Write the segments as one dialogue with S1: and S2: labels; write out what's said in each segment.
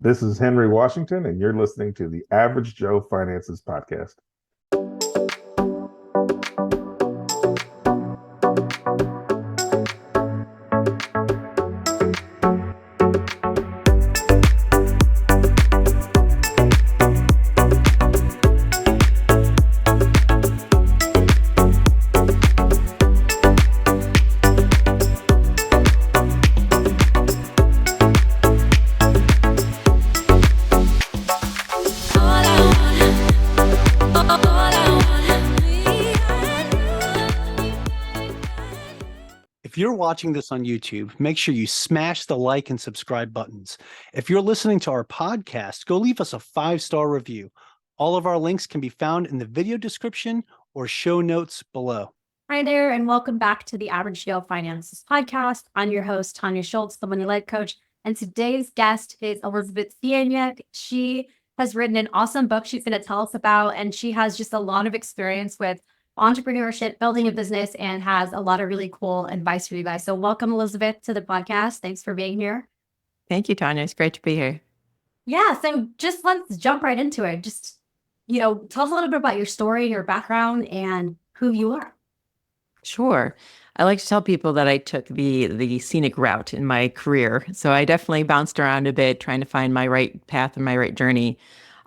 S1: This is Henry Washington, and you're listening to the Average Joe Finances Podcast.
S2: If you're watching this on YouTube, make sure you smash the like and subscribe buttons. If you're listening to our podcast, go leave us a 5-star review. All of our links can be found in the video description or show notes below.
S3: Hi there, and welcome back to the Average Joe Finances Podcast. I'm your host, Tanya Schultz, the Money Life Coach, and today's guest is Elizabeth Bieniek. She has written an awesome book she's going to tell us about, and she has just a lot of experience with entrepreneurship, building a business, and has a lot of really cool advice for you guys. So welcome, Elizabeth, to the podcast. Thanks for being here.
S4: Thank you, Tanya. It's great to be here.
S3: Yeah, so just let's jump right into it. Just, tell us a little bit about your story, your background, and who you are.
S4: Sure. I like to tell people that I took the scenic route in my career. So I definitely bounced around a bit, trying to find my right path and my right journey.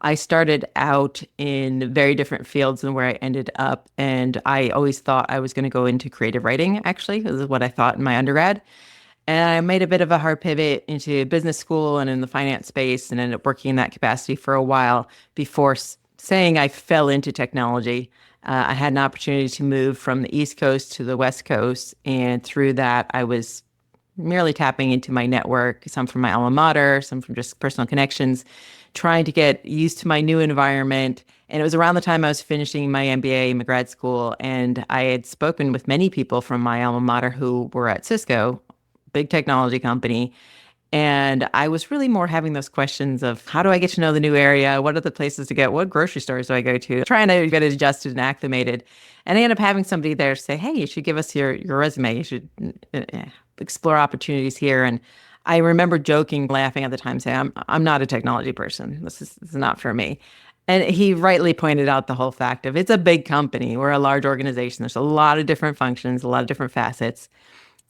S4: I started out in very different fields than where I ended up. And I always thought I was going to go into creative writing, actually. This is what I thought in my undergrad. And I made a bit of a hard pivot into business school and in the finance space and ended up working in that capacity for a while before saying I fell into technology. I had an opportunity to move from the East Coast to the West Coast. And through that, I was merely tapping into my network, some from my alma mater, some from just personal connections, trying to get used to my new environment. And it was around the time I was finishing my MBA in grad school. And I had spoken with many people from my alma mater who were at Cisco, big technology company. And I was really more having those questions of how do I get to know the new area? What are the places to get? What grocery stores do I go to? Trying to get adjusted and acclimated. And I ended up having somebody there say, hey, you should give us your resume. You should explore opportunities here. And I remember joking, laughing at the time, saying, I'm not a technology person. This is not for me. And he rightly pointed out the whole fact of it's a big company. We're a large organization. There's a lot of different functions, a lot of different facets.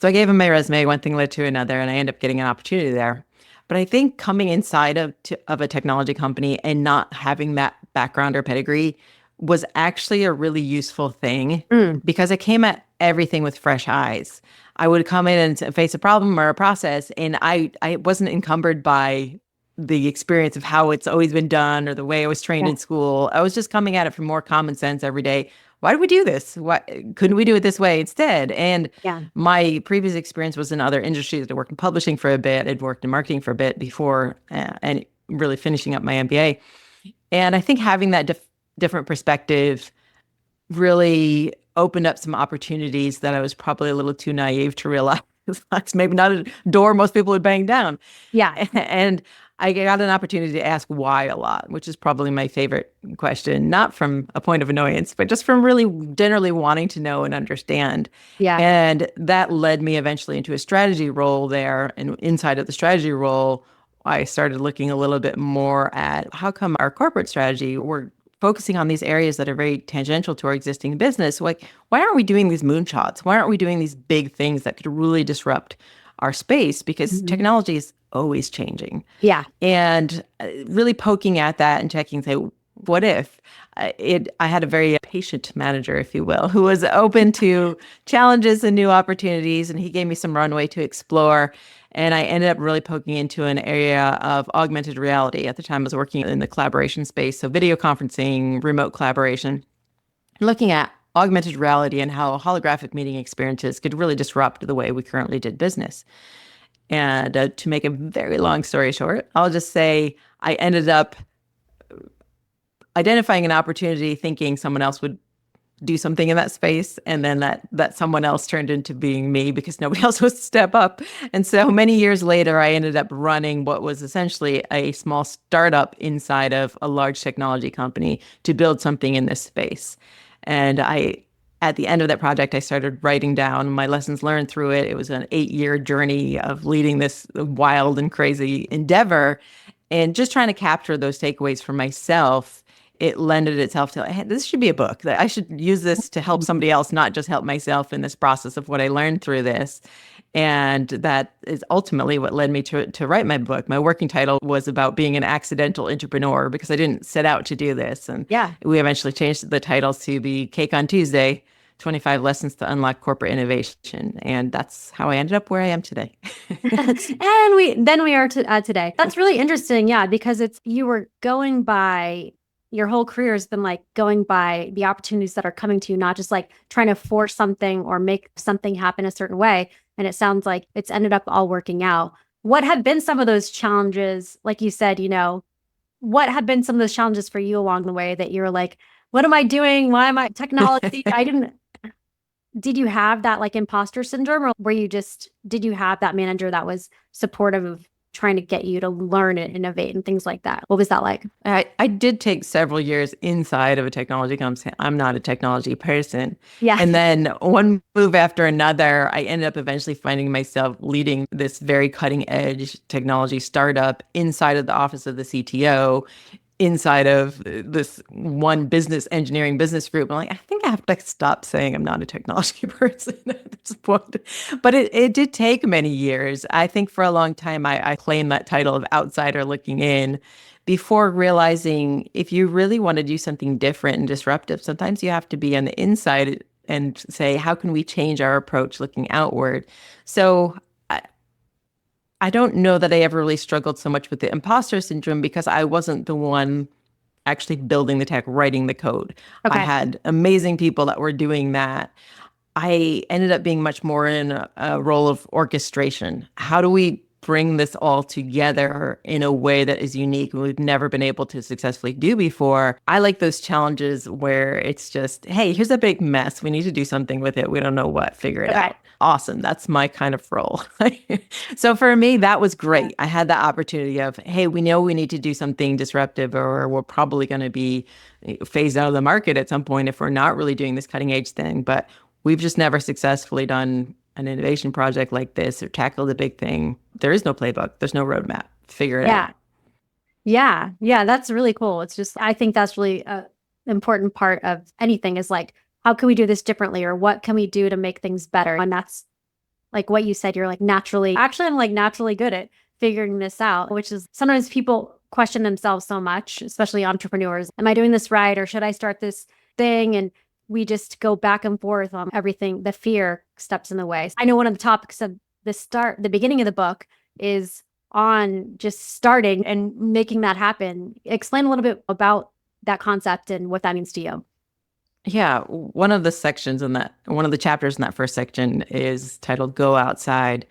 S4: So I gave him my resume, one thing led to another, and I ended up getting an opportunity there. But I think coming inside of a technology company and not having that background or pedigree was actually a really useful thing because I came at everything with fresh eyes. I would come in and face a problem or a process, and I wasn't encumbered by the experience of how it's always been done or the way I was trained in school. I was just coming at it from more common sense every day. Why do we do this? Why couldn't we do it this way instead? And my previous experience was in other industries. I worked in publishing for a bit. I'd worked in marketing for a bit before and really finishing up my MBA. And I think having that different perspective really opened up some opportunities that I was probably a little too naive to realize. That's maybe not a door most people would bang down.
S3: Yeah.
S4: And I got an opportunity to ask why a lot, which is probably my favorite question, not from a point of annoyance, but just from really generally wanting to know and understand.
S3: Yeah.
S4: And that led me eventually into a strategy role there. And inside of the strategy role, I started looking a little bit more at how come our corporate strategy, we're focusing on these areas that are very tangential to our existing business. Like, why aren't we doing these moonshots? Why aren't we doing these big things that could really disrupt our space? Because technology is always changing.
S3: Yeah.
S4: And really poking at that and checking, say, what if? I had a very patient manager, if you will, who was open to challenges and new opportunities. And he gave me some runway to explore. And I ended up really poking into an area of augmented reality. At the time, I was working in the collaboration space, so video conferencing, remote collaboration, looking at augmented reality and how holographic meeting experiences could really disrupt the way we currently did business. And to make a very long story short, I'll just say I ended up identifying an opportunity, thinking someone else would do something in that space. And then that someone else turned into being me because nobody else was to step up. And so many years later, I ended up running what was essentially a small startup inside of a large technology company to build something in this space. And at the end of that project, I started writing down my lessons learned through it. It was an 8-year journey of leading this wild and crazy endeavor. And just trying to capture those takeaways for myself, it lended itself to, hey, this should be a book, that I should use this to help somebody else, not just help myself in this process of what I learned through this. And that is ultimately what led me to write my book. My working title was about being an accidental entrepreneur because I didn't set out to do this. And
S3: Yeah.
S4: we eventually changed the titles to be Cake on Tuesday, 25 Lessons to Unlock Corporate Innovation. And that's how I ended up where I am today.
S3: And we are today. That's really interesting. Yeah, because you were going by your whole career has been like going by the opportunities that are coming to you, not just like trying to force something or make something happen a certain way. And it sounds like it's ended up all working out. What have been some of those challenges? Like you said, what have been some of those challenges for you along the way that you're like, what am I doing? Why am I technology? Did you have that like imposter syndrome, or did you have that manager that was supportive of trying to get you to learn and innovate and things like that? What was that like?
S4: I did take several years inside of a technology company. I'm not a technology person.
S3: Yeah.
S4: And then one move after another, I ended up eventually finding myself leading this very cutting edge technology startup inside of the office of the CTO, inside of this one business engineering business group. I'm like, I think I have to stop saying I'm not a technology person at this point. But it did take many years. I think for a long time, I claimed that title of outsider looking in before realizing if you really want to do something different and disruptive, sometimes you have to be on the inside and say, how can we change our approach looking outward? So I don't know that I ever really struggled so much with the imposter syndrome because I wasn't the one actually building the tech, writing the code. I
S3: Okay.
S4: had amazing people that were doing that. I ended up being much more in a role of orchestration. How do we bring this all together in a way that is unique and we've never been able to successfully do before? I like those challenges where it's just, hey, here's a big mess. We need to do something with it. We don't know what. Figure it out. Awesome. That's my kind of role. So for me, that was great. I had the opportunity of, hey, we know we need to do something disruptive, or we're probably going to be phased out of the market at some point if we're not really doing this cutting edge thing. But we've just never successfully done an innovation project like this or tackled a big thing. There is no playbook. There's no roadmap. Figure it out.
S3: Yeah. Yeah. That's really cool. It's just, I think that's really an important part of anything is like, how can we do this differently, or what can we do to make things better? And that's like what you said, you're like I'm like naturally good at figuring this out, which is sometimes people question themselves so much, especially entrepreneurs. Am I doing this right? Or should I start this thing? And we just go back and forth on everything. The fear steps in the way. I know one of the topics of the beginning of the book is on just starting and making that happen. Explain a little bit about that concept and what that means to you.
S4: Yeah, one of the chapters in that first section is titled Go Outside.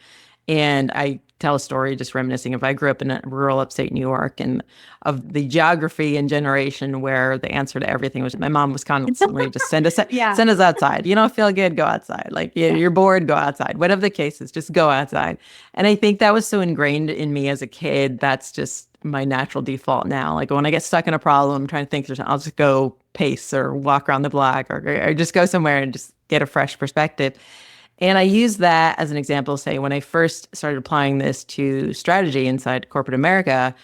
S4: And I tell a story just reminiscing of I grew up in a rural upstate New York, and of the geography and generation where the answer to everything was my mom was constantly just send us outside. You don't feel good, go outside. Like you're bored, go outside. Whatever the case is, just go outside. And I think that was so ingrained in me as a kid. That's just my natural default now. Like when I get stuck in a problem, I'm trying to think, I'll just go pace or walk around the block or just go somewhere and just get a fresh perspective. And I use that as an example, say, when I first started applying this to strategy inside corporate America,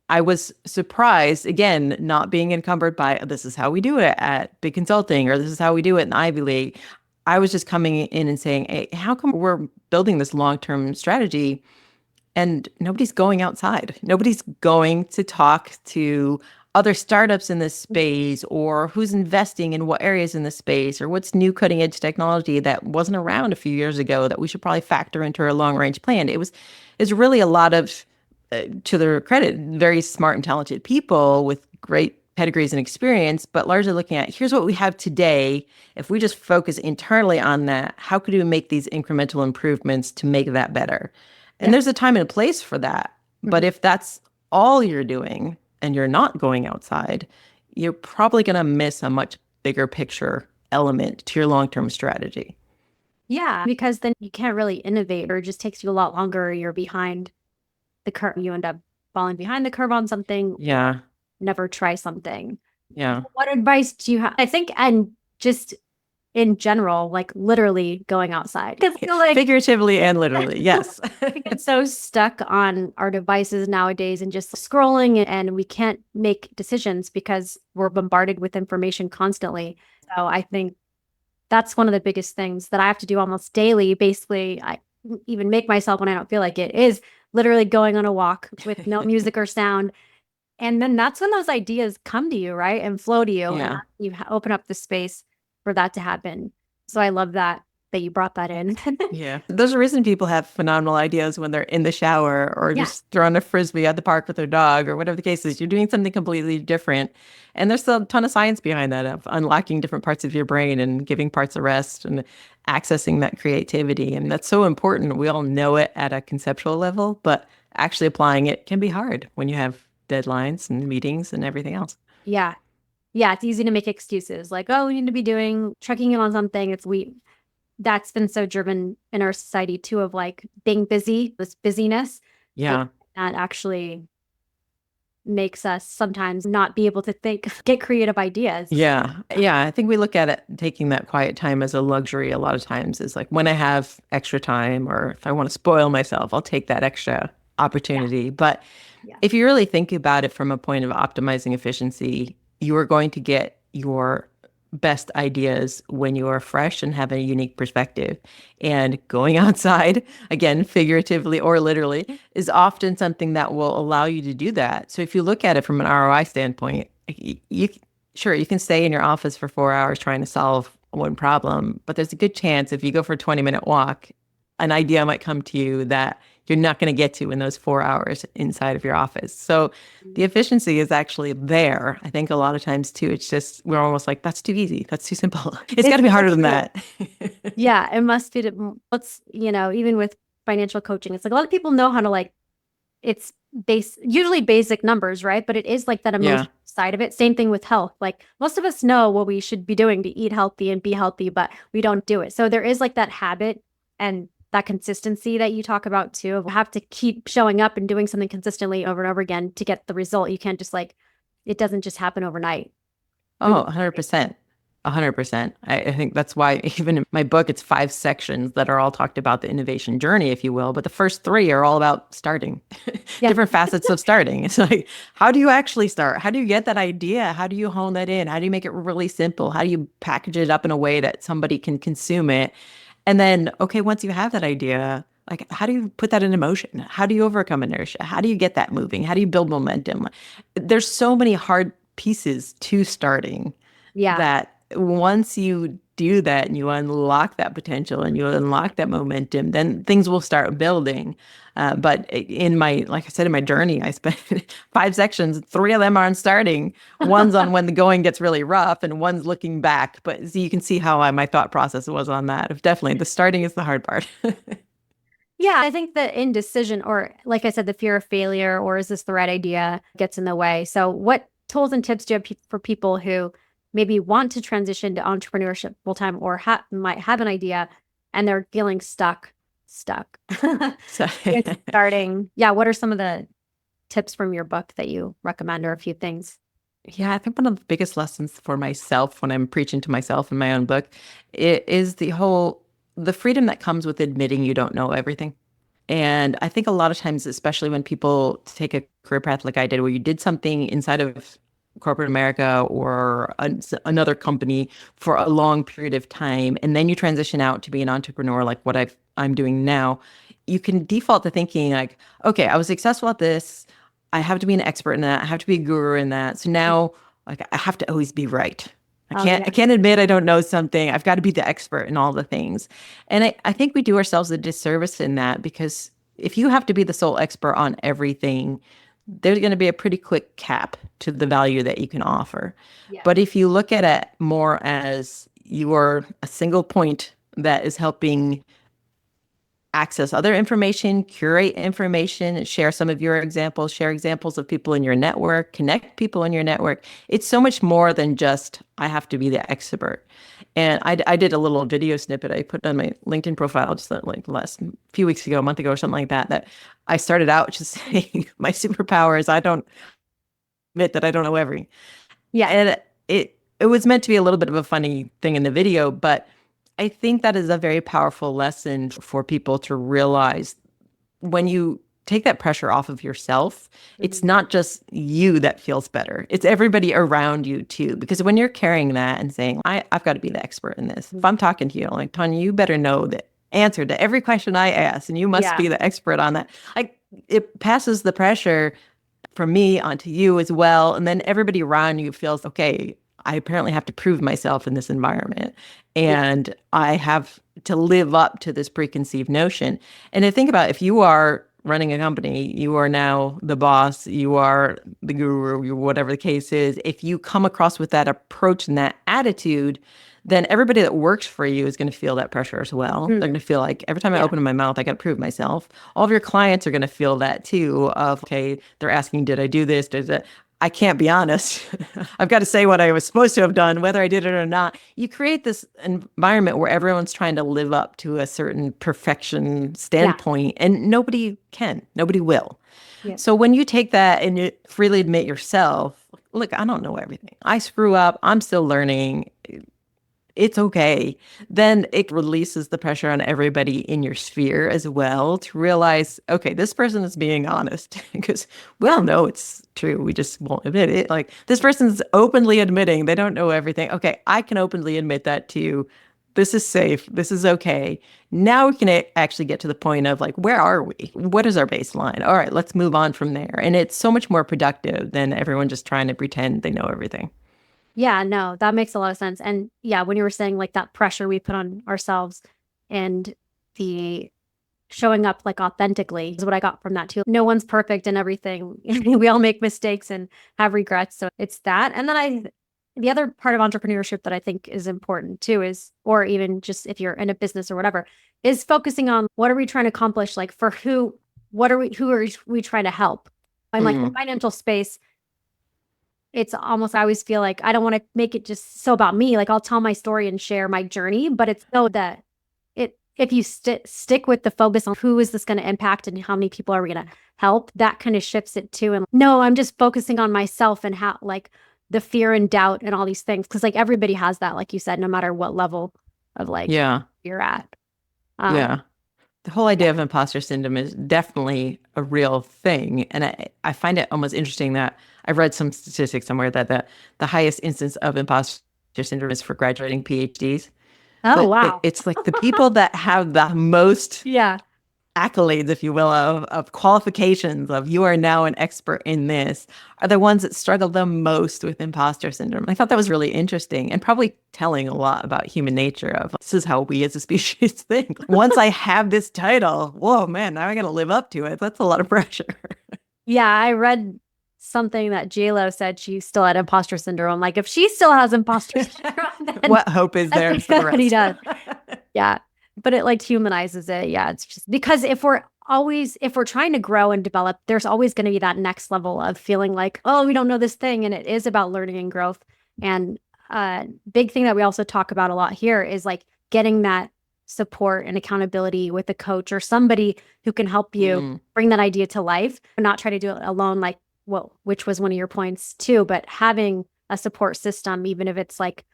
S4: I was surprised, again, not being encumbered by this is how we do it at big consulting or this is how we do it in Ivy League. I was just coming in and saying, hey, how come we're building this long-term strategy and nobody's going outside? Nobody's going to talk to other startups in this space, or who's investing in what areas in this space, or what's new cutting edge technology that wasn't around a few years ago that we should probably factor into our long range plan. It's really a lot of, to their credit, very smart and talented people with great pedigrees and experience, but largely looking at here's what we have today. If we just focus internally on that, how could we make these incremental improvements to make that better? And there's a time and a place for that. But if that's all you're doing and you're not going outside, you're probably going to miss a much bigger picture element to your long-term strategy.
S3: Yeah, because then you can't really innovate, or it just takes you a lot longer. You're behind the curve. You end up falling behind the curve on something.
S4: Yeah.
S3: Never try something.
S4: Yeah.
S3: What advice do you have? I think, and just in general, like literally going outside. Because I feel like
S4: Figuratively and literally, yes.
S3: we get so stuck on our devices nowadays and just scrolling, and we can't make decisions because we're bombarded with information constantly. So I think that's one of the biggest things that I have to do almost daily. Basically, I even make myself when I don't feel like it is literally going on a walk with no music or sound. And then that's when those ideas come to you, right? And flow to you.
S4: Yeah.
S3: And you open up the space for that to happen. So I love that you brought that in.
S4: Yeah. There's a reason people have phenomenal ideas when they're in the shower or
S3: Yeah.
S4: just throwing a frisbee at the park with their dog or whatever the case is. You're doing something completely different. And there's a ton of science behind that of unlocking different parts of your brain and giving parts a rest and accessing that creativity. And that's so important. We all know it at a conceptual level, but actually applying it can be hard when you have deadlines and meetings and everything else.
S3: Yeah. Yeah. It's easy to make excuses like, oh, we need to be checking in on something. That's been so driven in our society too, of like being busy, this busyness.
S4: Yeah.
S3: That actually makes us sometimes not be able to get creative ideas.
S4: Yeah. Yeah. I think we look at it taking that quiet time as a luxury a lot of times. It's like when I have extra time or if I want to spoil myself, I'll take that extra opportunity.
S3: Yeah.
S4: But if you really think about it from a point of optimizing efficiency, you are going to get your best ideas when you are fresh and have a unique perspective. And going outside, again, figuratively or literally, is often something that will allow you to do that. So if you look at it from an ROI standpoint, you can stay in your office for 4 hours trying to solve one problem, but there's a good chance if you go for a 20-minute walk, an idea might come to you that you're not going to get to in those 4 hours inside of your office. So the efficiency is actually there. I think a lot of times too, it's just, we're almost like, that's too easy. That's too simple. It's got to be harder than that.
S3: Yeah, it must be. What's, even with financial coaching, it's like a lot of people know how to it's usually basic numbers, right? But it is like that emotional side of it. Same thing with health. Like most of us know what we should be doing to eat healthy and be healthy, but we don't do it. So there is like that habit and that consistency that you talk about too, of have to keep showing up and doing something consistently over and over again to get the result. You can't just it doesn't just happen overnight.
S4: Oh, 100%. 100%. I think that's why even in my book, it's 5 sections that are all talked about the innovation journey, if you will. But the first 3 are all about starting, different facets of starting. It's like, how do you actually start? How do you get that idea? How do you hone that in? How do you make it really simple? How do you package it up in a way that somebody can consume it? And then, okay, once you have that idea, like, how do you put that into motion? How do you overcome inertia? How do you get that moving? How do you build momentum? There's so many hard pieces to starting that once you do that and you unlock that potential and you unlock that momentum, then things will start building. But like I said, in my journey, I spent 5 sections, 3 of them are on starting. One's on when the going gets really rough and one's looking back. But so you can see how my thought process was on that. Definitely the starting is the hard part.
S3: Yeah, I think the indecision, or like I said, the fear of failure, or is this the right idea, gets in the way. So what tools and tips do you have for people who maybe want to transition to entrepreneurship full time, or might have an idea and they're feeling stuck? Starting. Yeah. What are some of the tips from your book that you recommend, or a few things?
S4: Yeah, I think one of the biggest lessons for myself when I'm preaching to myself in my own book is the freedom that comes with admitting you don't know everything. And I think a lot of times, especially when people take a career path like I did, where you did something inside of corporate America or another company for a long period of time, and then you transition out to be an entrepreneur like what I'm doing now, you can default to thinking like, okay, I was successful at this. I have to be an expert in that. I have to be a guru in that. So now like I have to always be right. I can't admit I don't know something. I've got to be the expert in all the things. And I think we do ourselves a disservice in that, because if you have to be the sole expert on everything, there's going to be a pretty quick cap to the value that you can offer. Yeah. But if you look at it more as you are a single point that is helping access other information, curate information, share some of your examples, share examples of people in your network, connect people in your network. It's so much more than just, I have to be the expert. And I did a little video snippet I put on my LinkedIn profile just like last few weeks ago, a month ago or something like that, that I started out just saying my superpower is I don't admit that I don't know everything. Yeah. And it was meant to be a little bit of a funny thing in the video, but I think that is a very powerful lesson for people to realize when you take that pressure off of yourself, it's not just you that feels better. It's everybody around you too. Because when you're carrying that and saying, I've got to be the expert in this. If I'm talking to you, I'm like, Tanya, you better know the answer to every question I ask, and you must be the expert on that. Like, it passes the pressure from me onto you as well. And then everybody around you feels, okay, I apparently have to prove myself in this environment. And I have to live up to this preconceived notion. And I think about if you are running a company, you are now the boss, you are the guru, whatever the case is. If you come across with that approach and that attitude, then everybody that works for you is going to feel that pressure as well. They're going to feel like every time I open my mouth, I got to prove myself. All of your clients are going to feel that too of, okay, they're asking, did I do this? Did that? I can't be honest. I've got to say what I was supposed to have done, whether I did it or not. You create this environment where everyone's trying to live up to a certain perfection standpoint, and nobody can, nobody will. Yeah. So when you take that and you freely admit yourself, look, I don't know everything. I screw up. I'm still learning. It's okay. Then it releases the pressure on everybody in your sphere as well to realize, okay, this person is being honest because we all know it's true. We just won't admit it. Like, this person's openly admitting they don't know everything. Okay, I can openly admit that to you. This is safe. This is okay. Now we can actually get to the point of like, where are we? What is our baseline? All right, let's move on from there. And it's so much more productive than everyone just trying to pretend they know everything.
S3: Yeah, no, that makes a lot of sense. And yeah, when you were saying like that pressure we put on ourselves and the showing up like authentically is what I got from that too. No one's perfect and everything. We all make mistakes and have regrets. So it's that. And then the other part of entrepreneurship that I think is important too is, or even just if you're in a business or whatever, is focusing on what are we trying to accomplish? Like for who are we trying to help? I'm like the financial space. It's almost, I always feel like I don't want to make it just so about me. Like I'll tell my story and share my journey, but it's so that if you stick with the focus on who is this going to impact and how many people are we going to help, that kind of shifts it too. And no, I'm just focusing on myself and how like the fear and doubt and all these things. Cause like everybody has that, like you said, no matter what level of like you're at.
S4: The whole idea of imposter syndrome is definitely a real thing. And I find it almost interesting that I've read some statistics somewhere that the highest instance of imposter syndrome is for graduating PhDs.
S3: Oh, wow.
S4: It's like the people that have the most accolades, if you will, of qualifications of you are now an expert in this are the ones that struggle the most with imposter syndrome. I thought that was really interesting and probably telling a lot about human nature of this is how we as a species think. Once I have this title, whoa, man, now I got to live up to it. That's a lot of pressure.
S3: Yeah, I read something that J-Lo said she still had imposter syndrome. Like if she still has imposter syndrome, then
S4: what hope is there for the rest?
S3: He does. Yeah. But it like humanizes it. Yeah. It's just because if we're trying to grow and develop, there's always going to be that next level of feeling like, oh, we don't know this thing. And it is about learning and growth. And big thing that we also talk about a lot here is like getting that support and accountability with a coach or somebody who can help you bring that idea to life and not try to do it alone. Like, well, which was one of your points too, but having a support system, even if it's like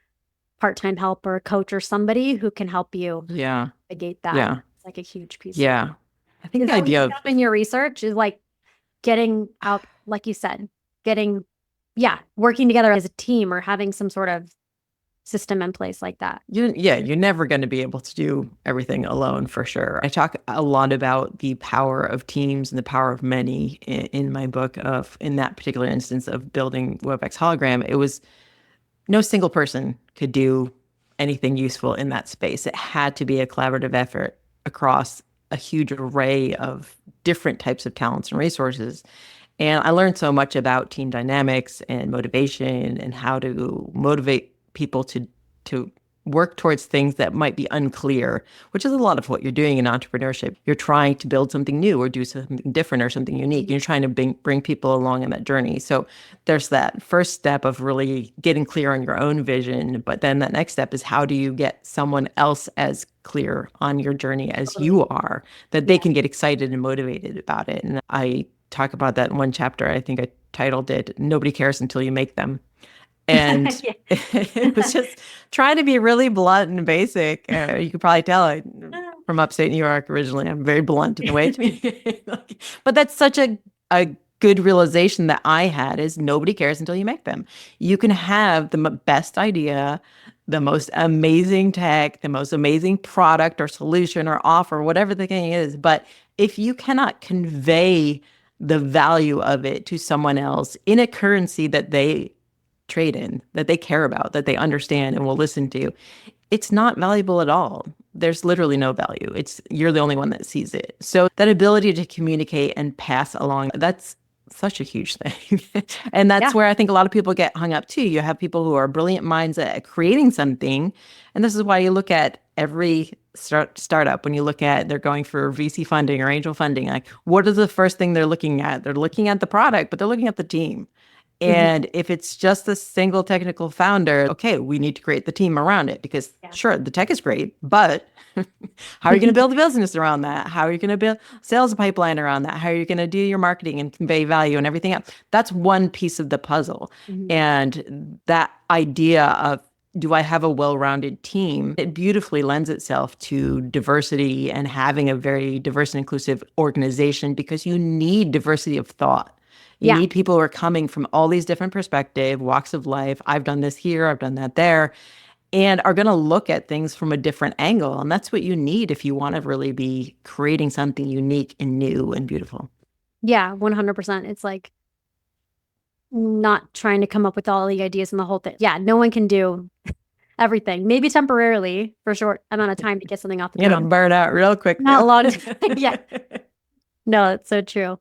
S3: part-time help or a coach or somebody who can help you navigate that. Yeah. It's like a huge piece.
S4: Yeah. I think the idea of
S3: in your research is like getting out, like you said, working together as a team or having some sort of system in place like that.
S4: You're never going to be able to do everything alone for sure. I talk a lot about the power of teams and the power of many in my book in that particular instance of building WebEx Hologram. It was no single person could do anything useful in that space. It had to be a collaborative effort across a huge array of different types of talents and resources. And I learned so much about team dynamics and motivation and how to motivate people to work towards things that might be unclear, which is a lot of what you're doing in entrepreneurship. You're trying to build something new or do something different or something unique. You're trying to bring people along in that journey. So there's that first step of really getting clear on your own vision. But then that next step is how do you get someone else as clear on your journey as you are, that they can get excited and motivated about it. And I talk about that in one chapter. I think I titled it, Nobody Cares Until You Make Them. And
S3: Yeah.
S4: it was just trying to be really blunt and basic. You could probably tell I'm from upstate New York originally. I'm very blunt in the way I communicate. But that's such a good realization that I had is nobody cares until you make them. You can have the best idea, the most amazing tech, the most amazing product or solution or offer, whatever the thing is. But if you cannot convey the value of it to someone else in a currency that they trade in, that they care about, that they understand and will listen to, it's not valuable at all. There's literally no value. You're the only one that sees it. So that ability to communicate and pass along, that's such a huge thing. And that's
S3: Yeah.
S4: where I think a lot of people get hung up too. You have people who are brilliant minds at creating something. And this is why you look at every startup, when you look at they're going for VC funding or angel funding, like what is the first thing they're looking at? They're looking at the product, but they're looking at the team. And if it's just a single technical founder, okay, we need to create the team around it because sure, the tech is great, but how are you going to build a business around that? How are you going to build sales pipeline around that? How are you going to do your marketing and convey value and everything else? That's one piece of the puzzle. And that idea of, do I have a well-rounded team? It beautifully lends itself to diversity and having a very diverse and inclusive organization because you need diversity of thought. You need people who are coming from all these different perspectives, walks of life. I've done this here, I've done that there, and are going to look at things from a different angle. And that's what you need if you want to really be creating something unique and new and beautiful.
S3: Yeah, 100%. It's like not trying to come up with all the ideas and the whole thing. Yeah, no one can do everything. Maybe temporarily for a short amount of time to get something off the
S4: You're going
S3: ground.
S4: to burn out real quick.
S3: Not a lot of yeah. No, it's so true.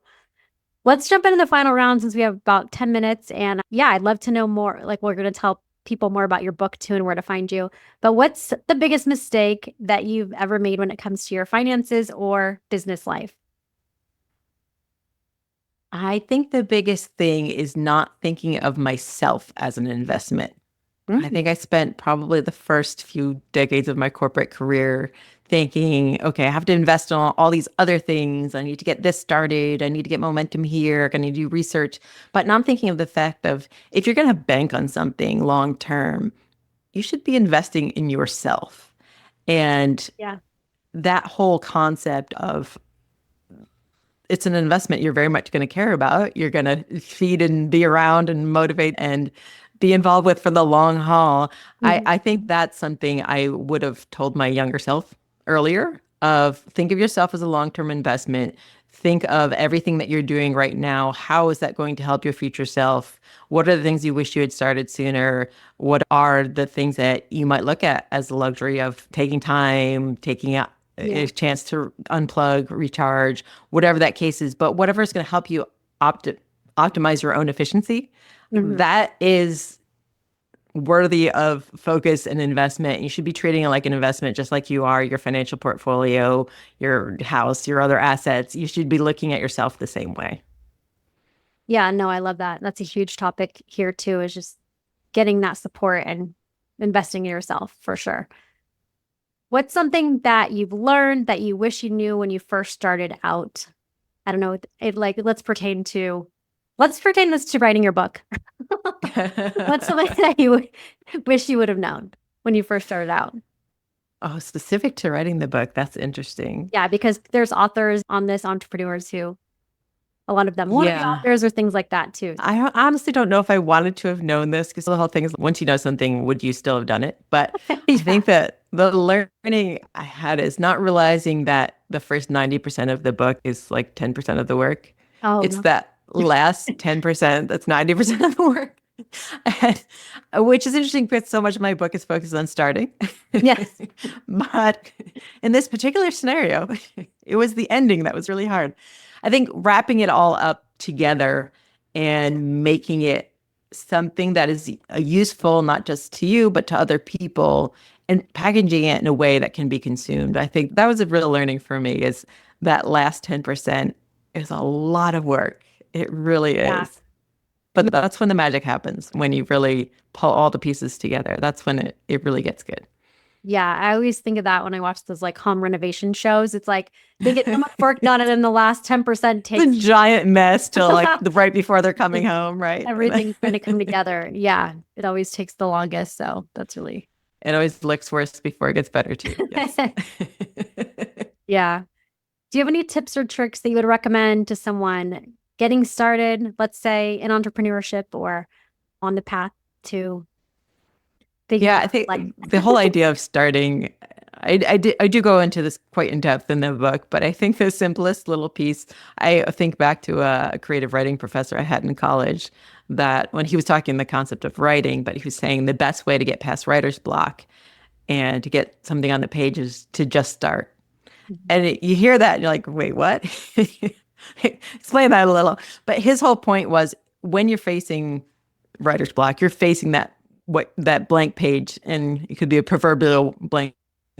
S3: Let's jump into the final round since we have about 10 minutes. And yeah, I'd love to know more. Like, we're going to tell people more about your book too and where to find you. But what's the biggest mistake that you've ever made when it comes to your finances or business life?
S4: I think the biggest thing is not thinking of myself as an investment. I think I spent probably the first few decades of my corporate career thinking, okay, I have to invest in all these other things. I need to get this started. I need to get momentum here. I need to do research. But now I'm thinking of the fact of if you're going to bank on something long term, you should be investing in yourself. And that whole concept of it's an investment you're very much going to care about. You're going to feed and be around and motivate and be involved with for the long haul. I think that's something I would have told my younger self earlier of think of yourself as a long-term investment. Think of everything that you're doing right now. How is that going to help your future self? What are the things you wish you had started sooner? What are the things that you might look at as the luxury of taking time, taking a chance to unplug, recharge, whatever that case is, but whatever is going to help you optimize your own efficiency, that is worthy of focus and investment. You should be treating it like an investment, just like you are your financial portfolio, your house, your other assets. You should be looking at yourself the same way.
S3: Yeah, no, I love that. That's a huge topic here too, is just getting that support and investing in yourself for sure. What's something that you've learned that you wish you knew when you first started out? I don't know. Let's pertain this to writing your book. What's something that you wish you would have known when you first started out?
S4: Oh, specific to writing the book. That's interesting.
S3: Yeah, because there's authors on this, entrepreneurs who, a lot of them want to be authors or things like that too.
S4: I honestly don't know if I wanted to have known this because the whole thing is once you know something, would you still have done it? But I think that the learning I had is not realizing that the first 90% of the book is like 10% of the work. It's that last 10% that's 90% of the work. And, which is interesting because so much of my book is focused on starting.
S3: Yes.
S4: But in this particular scenario, it was the ending that was really hard. I think wrapping it all up together and making it something that is useful, not just to you, but to other people, and packaging it in a way that can be consumed. I think that was a real learning for me is that last 10% is a lot of work. It really is. But that's when the magic happens, when you really pull all the pieces together. That's when it really gets good.
S3: Yeah, I always think of that when I watch those like home renovation shows. It's like they get so much work done, and then the last 10%
S4: It's a
S3: takes
S4: giant mess till like right before they're coming home, right?
S3: everything trying to come together. Yeah, it always takes the longest. So that's really
S4: It always looks worse before it gets better too. Yes.
S3: yeah. Do you have any tips or tricks that you would recommend to someone getting started, let's say in entrepreneurship or on the path to figuring
S4: Yeah, I
S3: out
S4: think
S3: life?
S4: the whole idea of starting, I do go into this quite in depth in the book, but I think the simplest little piece, I think back to a creative writing professor I had in college that when he was talking the concept of writing, but he was saying the best way to get past writer's block and to get something on the page is to just start. And you hear that and you're like, wait, what? Explain that a little. But his whole point was when you're facing writer's block, you're facing that blank page, and it could be a proverbial blank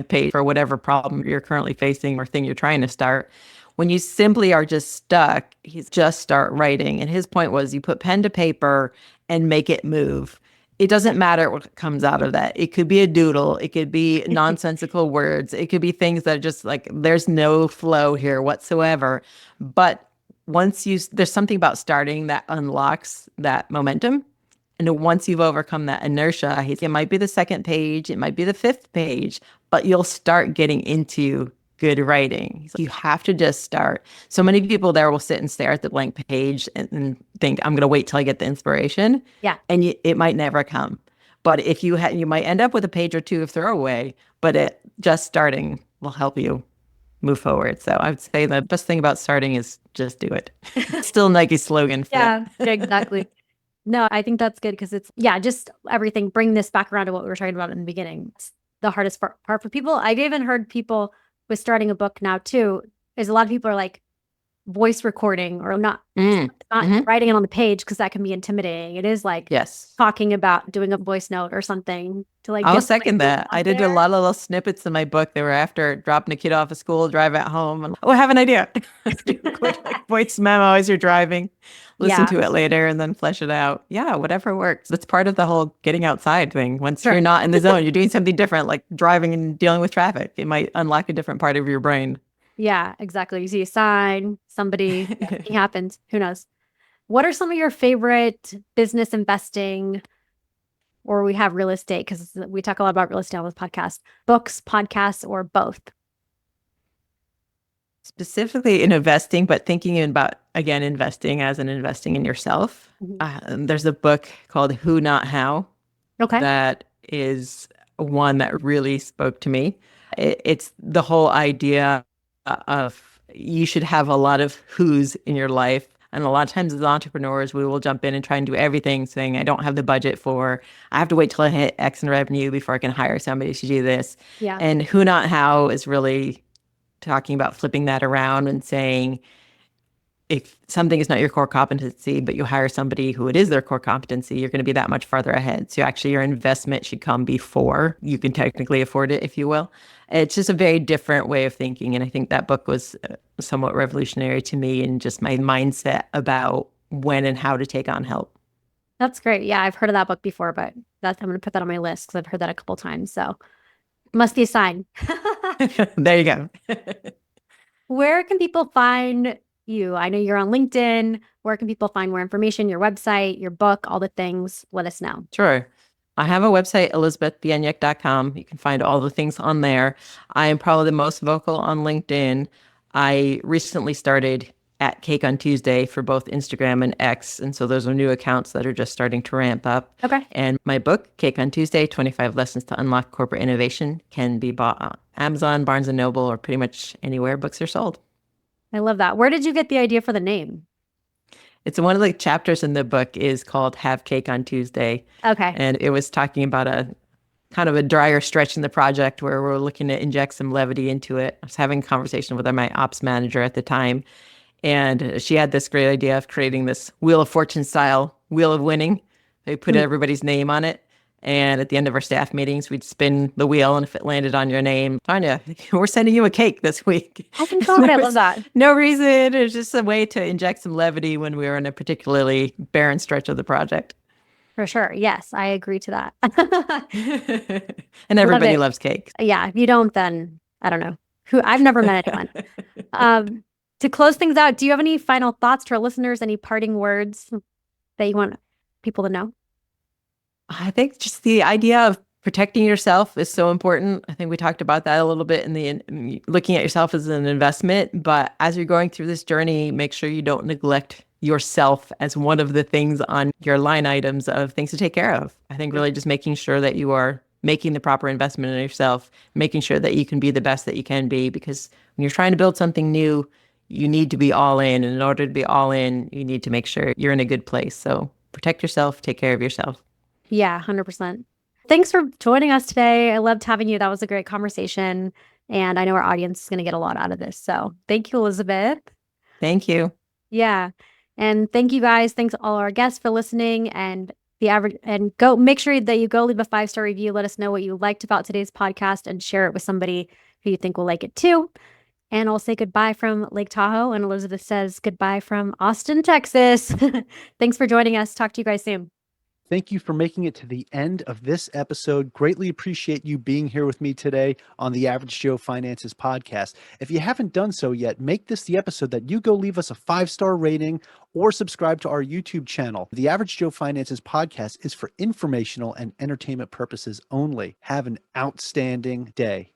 S4: page for whatever problem you're currently facing or thing you're trying to start. When you simply are just stuck, he's just start writing. And his point was you put pen to paper and make it move. It doesn't matter what comes out of that. It could be a doodle. It could be nonsensical words. It could be things that are just like, there's no flow here whatsoever. But there's something about starting that unlocks that momentum. And once you've overcome that inertia, it might be the second page, it might be the fifth page, but you'll start getting into good writing. You have to just start. So many people there will sit and stare at the blank page and think, I'm going to wait till I get the inspiration.
S3: Yeah.
S4: And it might never come. But if you might end up with a page or two of throwaway, but just starting will help you move forward. So I would say the best thing about starting is just do it. Still Nike's slogan.
S3: Yeah, exactly. No, I think that's good because it's, just everything. Bring this back around to what we were talking about in the beginning. It's the hardest part for people. I've even heard people with starting a book now too, is a lot of people are like voice recording or not writing it on the page because that can be intimidating. It is like talking about doing a voice note or something to like.
S4: I'll second that. I did a lot of little snippets in my book. They were after dropping a kid off of school, drive at home. And, I have an idea. Do a quick voice memo as you're driving. Listen to it later and then flesh it out. Yeah, whatever works. That's part of the whole getting outside thing. Once you're not in the zone, you're doing something different, like driving and dealing with traffic. It might unlock a different part of your brain.
S3: Yeah, exactly. You see a sign, somebody, something happens. Who knows? What are some of your favorite business investing, or we have real estate, because we talk a lot about real estate on this podcast, books, podcasts, or both?
S4: Specifically in investing, but thinking about, again, investing as in investing in yourself. There's a book called Who Not How.
S3: Okay.
S4: That is one that really spoke to me. It's the whole idea of you should have a lot of who's in your life. And a lot of times as entrepreneurs, we will jump in and try and do everything saying, I don't have the budget I have to wait till I hit X in revenue before I can hire somebody to do this.
S3: Yeah.
S4: And Who Not How is really talking about flipping that around and saying, if something is not your core competency, but you hire somebody who it is their core competency, you're going to be that much farther ahead. So actually your investment should come before you can technically afford it, if you will. It's just a very different way of thinking. And I think that book was somewhat revolutionary to me in just my mindset about when and how to take on help.
S3: That's great. Yeah, I've heard of that book before, but I'm going to put that on my list because I've heard that a couple times. So must be a sign.
S4: There you go.
S3: Where can people find you? I know you're on LinkedIn. Where can people find more information, your website, your book, all the things? Let us know.
S4: Sure. I have a website, elizabethbieniek.com. You can find all the things on there. I am probably the most vocal on LinkedIn. I recently started at Cake on Tuesday for both Instagram and X. And so those are new accounts that are just starting to ramp up.
S3: Okay.
S4: And my book, Cake on Tuesday, 25 Lessons to Unlock Corporate Innovation, can be bought on Amazon, Barnes & Noble, or pretty much anywhere books are sold.
S3: I love that. Where did you get the idea for the name?
S4: It's one of the chapters in the book is called Have Cake on Tuesday.
S3: Okay.
S4: And it was talking about a kind of a drier stretch in the project where we're looking to inject some levity into it. I was having a conversation with my ops manager at the time, and she had this great idea of creating this Wheel of Fortune style Wheel of Winning. They put everybody's name on it. And at the end of our staff meetings, we'd spin the wheel. And if it landed on your name, Tanya, we're sending you a cake this week.
S3: I can tell I love that.
S4: No reason. It was just a way to inject some levity when we were in a particularly barren stretch of the project.
S3: For sure. Yes, I agree to that.
S4: And everybody
S3: it.
S4: loves cake.
S3: Yeah, if you don't, then I don't know. I've never met anyone. To close things out, do you have any final thoughts to our listeners? Any parting words that you want people to know?
S4: I think just the idea of protecting yourself is so important. I think we talked about that a little bit in looking at yourself as an investment. But as you're going through this journey, make sure you don't neglect yourself as one of the things on your line items of things to take care of. I think really just making sure that you are making the proper investment in yourself, making sure that you can be the best that you can be, because when you're trying to build something new, you need to be all in. And in order to be all in, you need to make sure you're in a good place. So protect yourself, take care of yourself.
S3: Yeah, 100%. Thanks for joining us today. I loved having you. That was a great conversation. And I know our audience is going to get a lot out of this. So thank you, Elizabeth.
S4: Thank you.
S3: Yeah. And thank you guys. Thanks to all our guests for listening, and go make sure that you go leave a 5-star review. Let us know what you liked about today's podcast and share it with somebody who you think will like it too. And I'll say goodbye from Lake Tahoe, and Elizabeth says goodbye from Austin, Texas. Thanks for joining us. Talk to you guys soon.
S2: Thank you for making it to the end of this episode. Greatly appreciate you being here with me today on the Average Joe Finances podcast. If you haven't done so yet, make this the episode that you go leave us a 5-star rating or subscribe to our YouTube channel. The Average Joe Finances podcast is for informational and entertainment purposes only. Have an outstanding day.